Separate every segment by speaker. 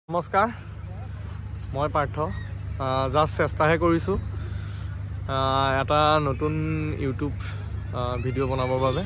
Speaker 1: নমস্কাৰ মই পাৰ্থ জাষ্ট চেষ্টাহে কৰিছোঁ এটা নতুন ইউটিউব ভিডিঅ' বনাবৰ বাবে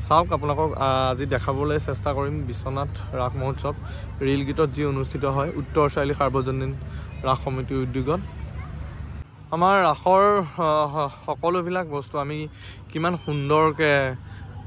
Speaker 1: চাওক আপোনালোকক আজি দেখাবলৈ চেষ্টা কৰিম বিশ্বনাথ ৰাস মহোৎসৱ ৰীল গীতত যি অনুষ্ঠিত হয় উত্তৰ চাৰিআলি সাৰ্বজনীন ৰাস সমিতিৰ উদ্যোগত আমাৰ ৰাসৰ সকলোবিলাক বস্তু আমি কিমান সুন্দৰকৈ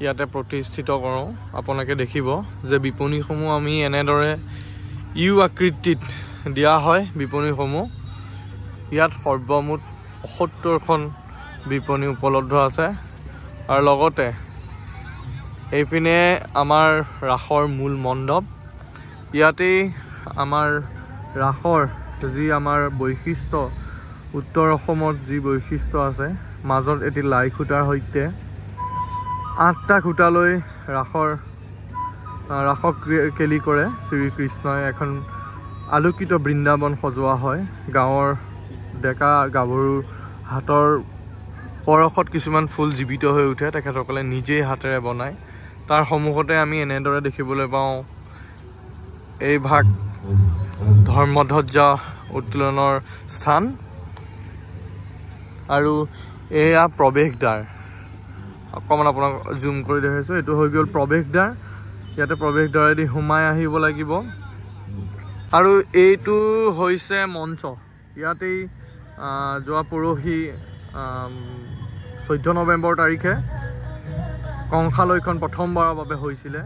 Speaker 1: ইয়াতে প্ৰতিষ্ঠিত কৰোঁ আপোনালোকে দেখিব যে বিপণীসমূহ আমি এনেদৰে ইউ আকৃতিত দিয়া হয় বিপণীসমূহ ইয়াত সৰ্বমুঠ ৭৭খন বিপণী উপলব্ধ আছে আৰু লগতে এইপিনে আমাৰ ৰাসৰ মূল মণ্ডপ ইয়াতেই আমাৰ ৰাসৰ যি আমাৰ বৈশিষ্ট্য উত্তৰ অসমত যি বৈশিষ্ট্য আছে মাজত এটি লাই খুঁটাৰ সৈতে ৮টা খুঁটালৈ ৰাসক কেলি কৰে শ্ৰীকৃষ্ণই এখন আলোকিত বৃন্দাবন সজোৱা হয় গাঁৱৰ ডেকা গাভৰুৰ হাতৰ পৰশত কিছুমান ফুল জীৱিত হৈ উঠে তেখেতসকলে নিজেই হাতেৰে বনায় তাৰ সন্মুখতে আমি এনেদৰে দেখিবলৈ পাওঁ এই ভাগ ধৰ্মধ্বজা উত্তোলনৰ স্থান আৰু এয়া প্ৰৱেশদ্বাৰ অকণমান আপোনাক জুম কৰি দেখাইছোঁ এইটো হৈ গ'ল প্ৰৱেশদ্বাৰ ইয়াতে প্ৰৱেশদ্বাৰেদি সোমাই আহিব লাগিব আৰু এইটো হৈছে মঞ্চ ইয়াতেই যোৱা পৰহি 14 নৱেম্বৰ তাৰিখে কংসালয়খন প্ৰথমবাৰৰ বাবে হৈছিলে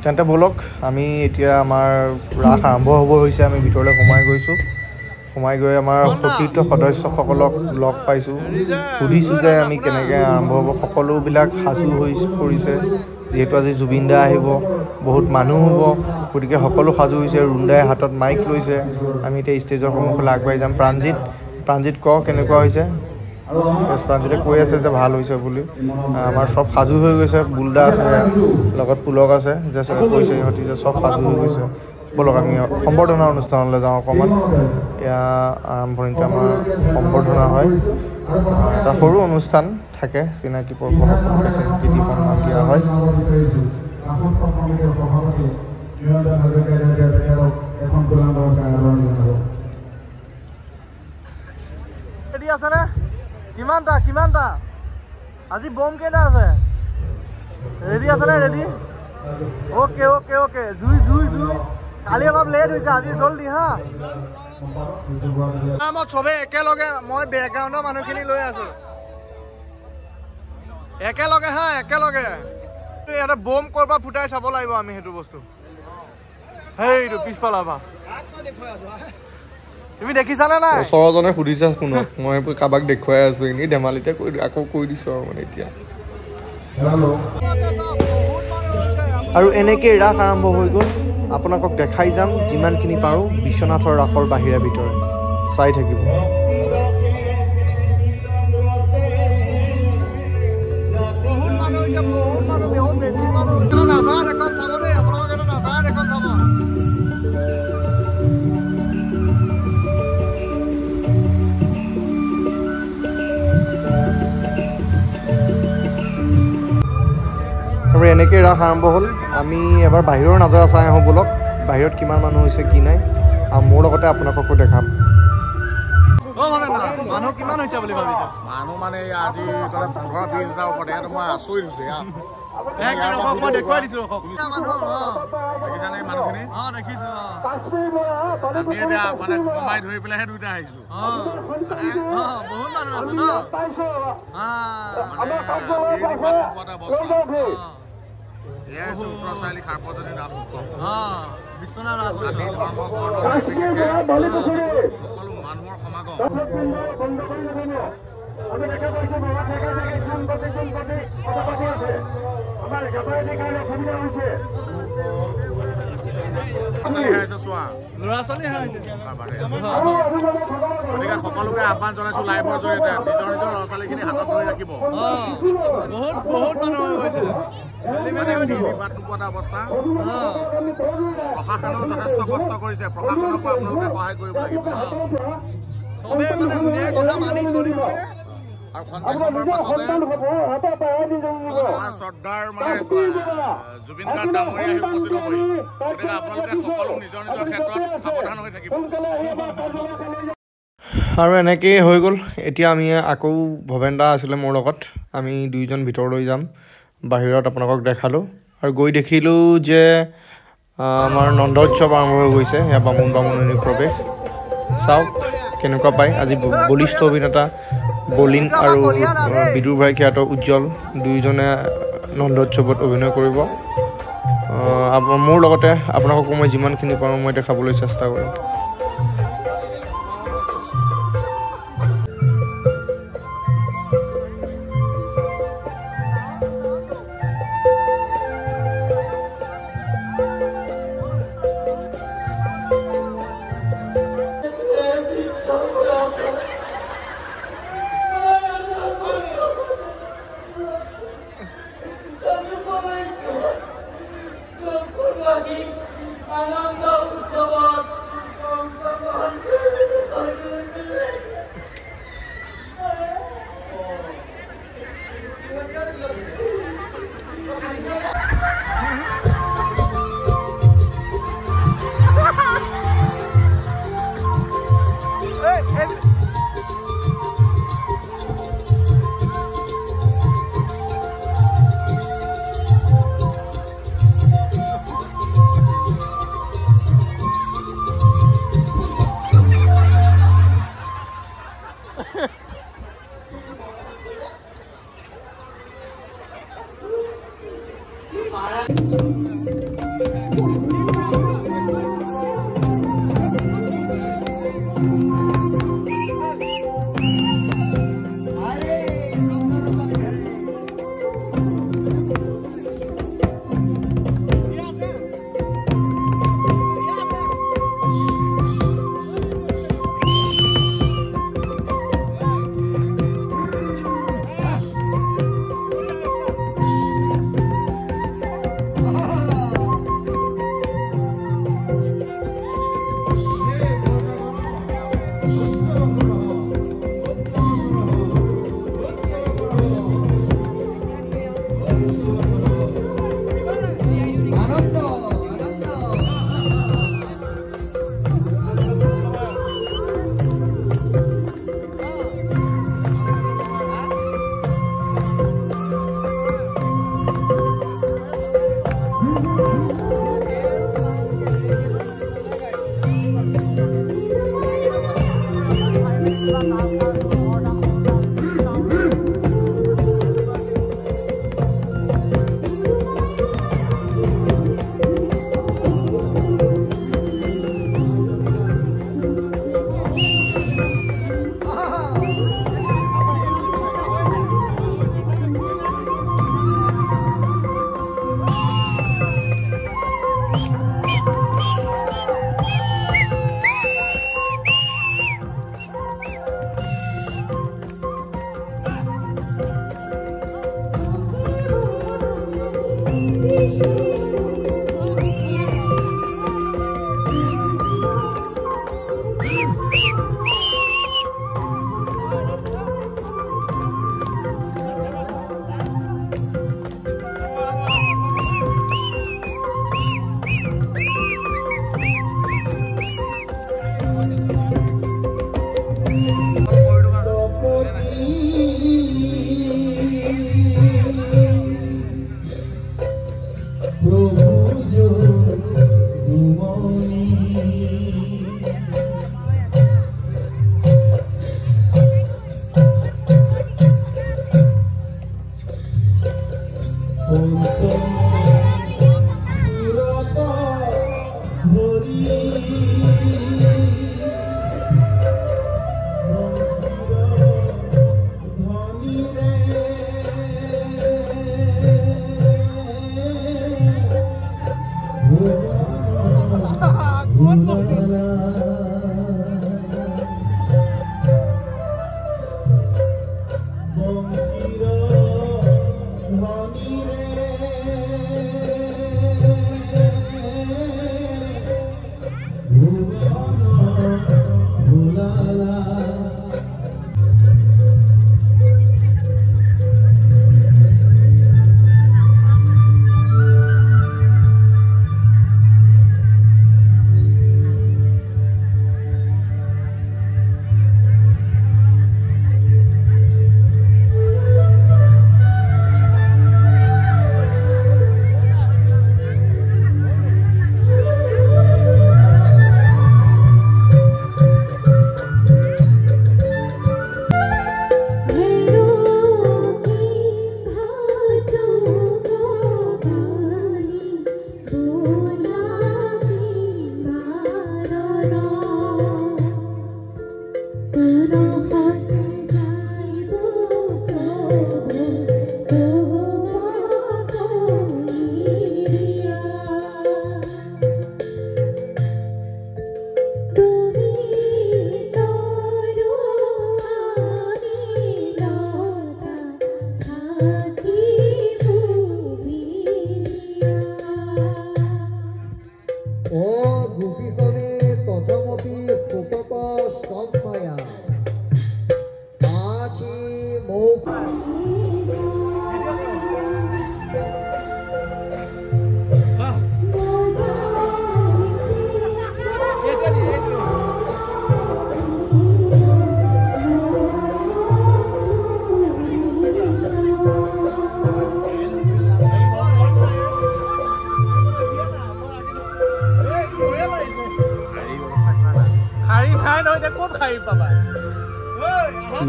Speaker 1: তেন্তে বলক আমি এতিয়া আমাৰ ৰাস আৰম্ভ হ'ব হৈছে আমি ভিতৰলৈ সোমাই গৈ আমাৰ সতীৰ্থ সদস্যসকলক লগ পাইছোঁ সুধিছোঁ যে আমি কেনেকৈ আৰম্ভ হ'ব সকলোবিলাক সাজু হৈ পৰিছে যিহেতু আজি জুবিন দা আহিব বহুত মানুহ হ'ব গতিকে সকলো সাজু হৈছে ৰুণদাই হাতত মাইক লৈছে আমি এতিয়া ষ্টেজৰ সন্মুখলৈ আগবাঢ়ি যাম প্ৰাণজিত ক কেনেকুৱা হৈছে প্ৰাণজিতে কৈ আছে যে ভাল হৈছে বুলি আমাৰ চব সাজু হৈ গৈছে বুলদা আছে লগত পুলক আছে যে কৈছে সিহঁতি যে চব সাজু হৈ গৈছে বলক আমি সম্বৰ্ধনা অনুষ্ঠানলৈ যাওঁ অকণমান এয়া আৰম্ভণিতে আমাৰ সম্বৰ্ধনা হয় এটা সৰু অনুষ্ঠান থাকে চিনাকি পৰ্ব সকলোকে স্বীকৃতি সন্মান দিয়া হয় কিমানটা আজি বম কেইটা আছে ৰেডি আছে নে ৰেডি অ'কে জুই কালি অলপ লেট হৈছে আজি জলদি হা মই চবেই একেলগে মই বেকগ্ৰাউণ্ডৰ মানুহখিনি লৈ আছো একেলগে ইয়াতে বম কৰবা ফুটাই চাব লাগিব আমি সেইটো বস্তু সেইটো পিছফালৰ পৰা তুমি দেখিছানে নাই ওচৰজনে সুধিছা শুনক মই কাৰোবাক দেখুৱাই আছো এনেই ধেমালিতে আকৌ কৈ দিছো আৰু মানে এতিয়া আৰু এনেকৈ ৰাস আৰম্ভ হৈ গ'ল আপোনালোকক দেখাই যাম যিমানখিনি পাৰোঁ বিশ্বনাথৰ ৰাসৰ বাহিৰে ভিতৰে চাই থাকিব আৰু এনেকৈ ৰাস আৰম্ভ হ'ল আমি এবাৰ বাহিৰৰ নাজাৰা চাই আহোঁ বলক বাহিৰত কিমান মানুহ হৈছে কি নাই মোৰ লগতে আপোনালোককো দেখাম। মানুহ কিমান হৈছে বুলি ভাবিছে?
Speaker 2: মানুহ মানে আজি 15-20,000 ওপৰত। ইয়াত মই আচৰিত হৈছে
Speaker 1: মই দেখুৱাই দিছো।
Speaker 2: দেখিছানে মানুহখিনি?
Speaker 1: দেখিছো।
Speaker 2: আমি এতিয়া মানে কমাই ধৰি পেলাইহে দুইটা আহিছিলো।
Speaker 1: বহুত মানুহ আছে ন?
Speaker 2: এয়াই হৈছে উত্তৰ চাৰিআলি সাৰ্বজনীন ৰাস উৎসৱ।
Speaker 1: বিশ্বনাথ ৰাস
Speaker 2: জাতি ধৰ্ম বৰ্ণ সকলো মানুহৰ সমাগম। গতিকে সকলোকে আহ্বান জনাইছো লাইভৰ জৰিয়তে নিজৰ নিজৰ ল'ৰা ছোৱালীখিনি হাতত ধৰি ৰাখিব।
Speaker 1: বহুত মানুহ হৈছে
Speaker 2: বিবাদ নোপোৱা অৱস্থা। প্ৰশাসনেও যথেষ্ট কষ্ট কৰিছে, প্ৰশাসনকো আপোনালোকে সহায় কৰিব লাগিব। আৰু খন্তেক সময়ৰ পাছতে শ্ৰদ্ধাৰ মানে জুবিন গাৰ্গ ডাঙৰীয়া আহি উপস্থিত হ'বহি। গতিকে আপোনালোকে সকলো নিজৰ নিজৰ ক্ষেত্ৰত সাৱধান হৈ থাকিব।
Speaker 1: আৰু এনেকেই হৈ গ'ল। এতিয়া আমি আকৌ ভৱেন দা আছিলে মোৰ লগত, আমি দুইজন ভিতৰলৈ যাম। বাহিৰত আপোনালোকক দেখালোঁ আৰু গৈ দেখিলোঁ যে আমাৰ নন্দ উৎসৱ আৰম্ভ হৈ গৈছে। সেয়া বামুণী প্ৰৱেশ চাওক কেনেকুৱা পায়। আজি বলিষ্ঠ অভিনেতা বলিন আৰু বিদুৰ ভাই খ্যাত উজ্জ্বল দুয়োজনে নন্দ উৎসৱত অভিনয় কৰিব। মোৰ লগতে আপোনালোককো মই যিমানখিনি পাৰোঁ মই দেখাবলৈ চেষ্টা কৰিম।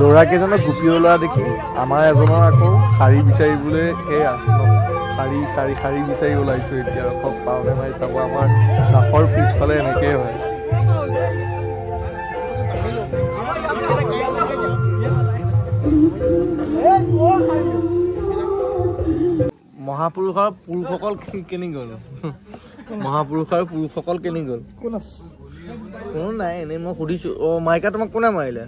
Speaker 1: ল'ৰা কেইজনক গুপি ওলোৱা দেখি আমাৰ এজনৰ আকৌ শাৰী বিচাৰিবলৈ সেয়া শাৰী শাৰী শাৰী বিচাৰি ওলাইছোঁ এতিয়া সব পাওঁনে নাই চাব আমাৰ ৰাসৰ পিছফালে এনেকেই হয় মহাপুৰুষৰ পুৰুষসকল কেনি গ'ল মহাপুৰুষৰ পুৰুষসকল কেনি গ'ল কোন আছে কোনো নাই এনেই মই সুধিছোঁ অ মাইকা তোমাক কোনে মাৰিলে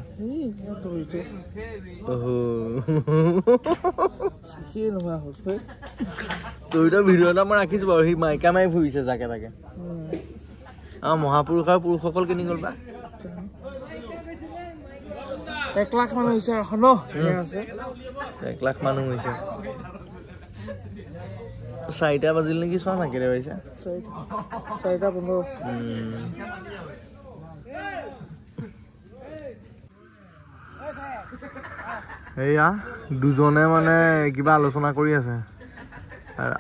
Speaker 1: তই ভিডিঅ' এটা মই ৰাখিছোঁ বাৰু সি মাইকা মাৰি ফুৰিছে যাকে তাকে আমাৰ মহাপুৰুষৰ পুৰুষসকল কেনি গ'ল বা
Speaker 3: 1 লাখ মানুহ হৈছে এখন
Speaker 1: 1 লাখ মানুহ হৈছে 4টা বাজিল নেকি চোৱা না কেতিয়া পাইছে
Speaker 3: 4টা 15
Speaker 1: এয়া দুজনে মানে কিবা আলোচনা কৰি আছে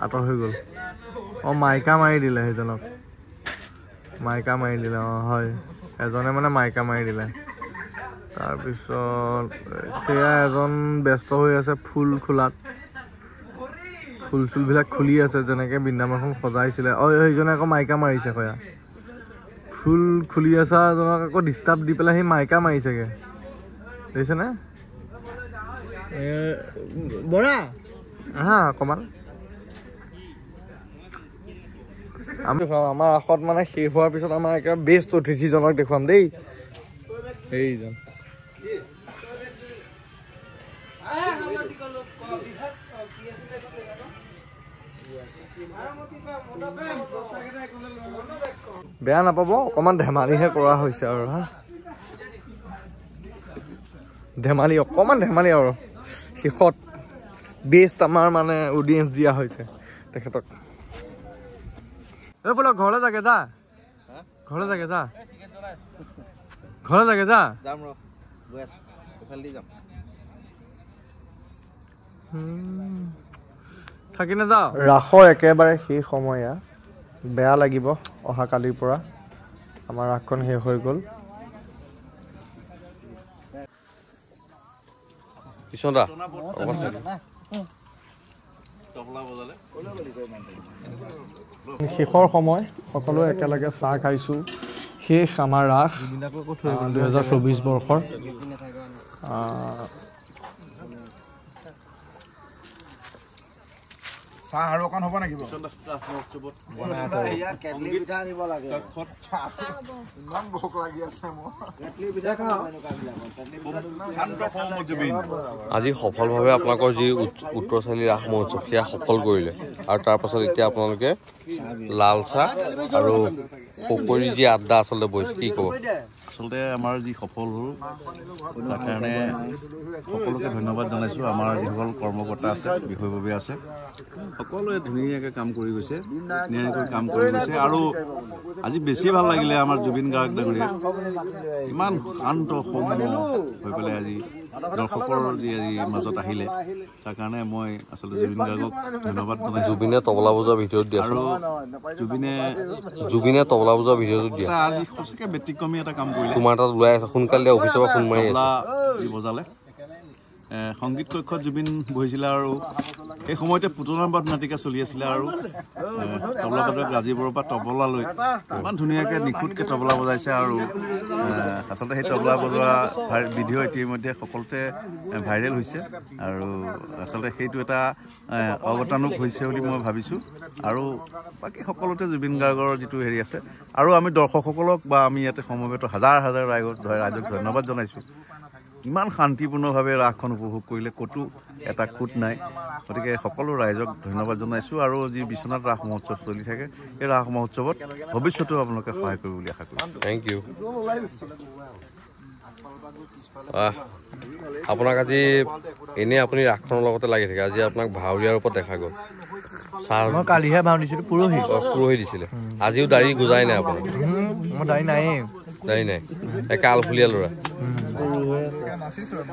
Speaker 1: আঁতৰ হৈ গ'ল অ মাইকা মাৰি দিলে সেইজনক মাইকা মাৰি দিলে অ হয় এজনে মানে মাইকা মাৰি দিলে তাৰপিছত সেয়া এজন ব্যস্ত হৈ আছে ফুল খোলাত ফুল চুলবিলাক খুলি আছে যেনেকৈ বৃন্দাবনখন সজাইছিলে অ সেইজনে আকৌ মাইকা মাৰিছে কয়া ফুল খুলি আছে এজনক আকৌ ডিষ্টাৰ্ব দি পেলাই সেই মাইকা মাৰিছেগৈ দেখিছেনে বৰা আহা অকণমান আমাৰ ৰাসত মানে শেষ হোৱাৰ পিছত আমাৰ একেবাৰে বেষ্ট অতিথিজনক দেখুৱাম দেই এইজন বেয়া নাপাব অকণমান ধেমালিহে কৰা হৈছে আৰু হা ধেমালি অকণমান ধেমালি আৰু শেষত বেষ্ট আমাৰ মানে অডিয়েঞ্চ দিয়া হৈছে তেখেতক এই বোলে ঘৰলৈ যাগে যা ঘৰলৈ যাগে যা ঘৰলৈ যাগে যা
Speaker 3: যাম ৰ গৈ আছো এফালে যাম
Speaker 1: থাকি নাযাওঁ ৰাসৰ একেবাৰে সেই সময়া বেয়া লাগিব অহা কালিৰ পৰা আমাৰ ৰাসখন শেষ হৈ গ'ল কিশোদা শেষৰ সময় সকলোৱে একেলগে চাহ খাইছোঁ শেষ আমাৰ ৰাস 2024 বৰ্ষৰ
Speaker 4: চাহ আৰু অকণ হ'ব নেকি
Speaker 3: কেটলি পিঠা আনিব লাগে ইমান ভোক লাগি আছে মোৰ কেটলি পিঠা
Speaker 1: আজি সফলভাৱে আপোনালোকৰ যি উত্তৰচালি ৰাস মহোৎসৱ সেয়া সফল কৰিলে আৰু তাৰ পাছত এতিয়া আপোনালোকে লাল চাহ আৰু পকৰি যি আড্ডা আচলতে বহিছে কি ক'ব
Speaker 5: আচলতে আমাৰ যি সফল হ'ল তাৰ কাৰণে সকলোকে ধন্যবাদ জনাইছোঁ আমাৰ যিসকল কৰ্মকৰ্তা আছে বিষয়ববী আছে সকলোৱে ধুনীয়াকৈ কাম কৰি গৈছে ধুনীয়াকৈ কাম কৰি গৈছে আৰু আজি বেছি ভাল লাগিলে আমাৰ জুবিন গাৰ্গ ডাঙৰীয়া ইমান শান্ত সৌম্য হৈ পেলাই আজি দৰ্শকৰ যি আজি মাজত আহিলে তাৰ কাৰণে মই আচলতে জুবিন গাৰ্গক ধন্যবাদ জনাইছোঁ
Speaker 1: জুবিনে তবলা বজোৱা ভিডিঅ'ত দিয়ে
Speaker 5: আৰু
Speaker 1: জুবিনে তবলা বজোৱা ভিডিঅ'টো দিয়ে
Speaker 5: আজি সঁচাকৈ ব্যতিক্ৰমী এটা কাম কৰিলে
Speaker 1: তোমাৰ তাত ওলাই আছে সোনকালে দিয়া অফিচৰ পৰা ফোন মাৰি আছে
Speaker 5: যি বজালে সংগীত কক্ষত জুবিন বহিছিলে আৰু সেই সময়তে পুতলাবাদ নাটিকা চলি আছিলে আৰু তবলাবাদক ৰাজীৱৰ পৰা তবলালৈ ইমান ধুনীয়াকৈ নিখুঁতকৈ তবলা বজাইছে আৰু আচলতে সেই তবলা বজোৱা ভিডিঅ' ইতিমধ্যে সকলোতে ভাইৰেল হৈছে আৰু আচলতে সেইটো এটা অৱদানো হৈছে বুলি মই ভাবিছোঁ আৰু বাকী সকলোতে জুবিন গাৰ্গৰ যিটো হেৰি আছে আৰু আমি দৰ্শকসকলক বা আমি ইয়াতে সমবেত হাজাৰ হাজাৰ ৰাইজক ধন্যবাদ জনাইছোঁ ইমান শান্তিপূৰ্ণভাৱে ৰাসখন উপভোগ কৰিলে ক'তো এটা খুঁত নাই গতিকে সকলো ৰাইজক ধন্যবাদ জনাইছোঁ আৰু যি বিশ্বনাথ ৰাস মহোৎসৱ চলি থাকে এই ৰাস মহোৎসৱত ভৱিষ্যতেও আপোনালোকে সহায় কৰিব বুলি আশা কৰিছোঁ
Speaker 1: থেংক ইউ আপোনাক আজি এনেই আপুনি ৰাসখনৰ লগতে লাগি থাকে আজি আপোনাক ভাৱৰীয়াৰ ওপৰত দেখা গ'ল
Speaker 3: মই কালিহে ভাও দিছিলোঁ
Speaker 1: পৰহি দিছিলে আজিও দাড়ি গুজাই নাই আপোনাৰ
Speaker 3: মোৰ দাড়ি নায়েই
Speaker 1: দাড়ি নাই একে আলফুলীয়া ল'ৰা
Speaker 6: নাচিছোঁ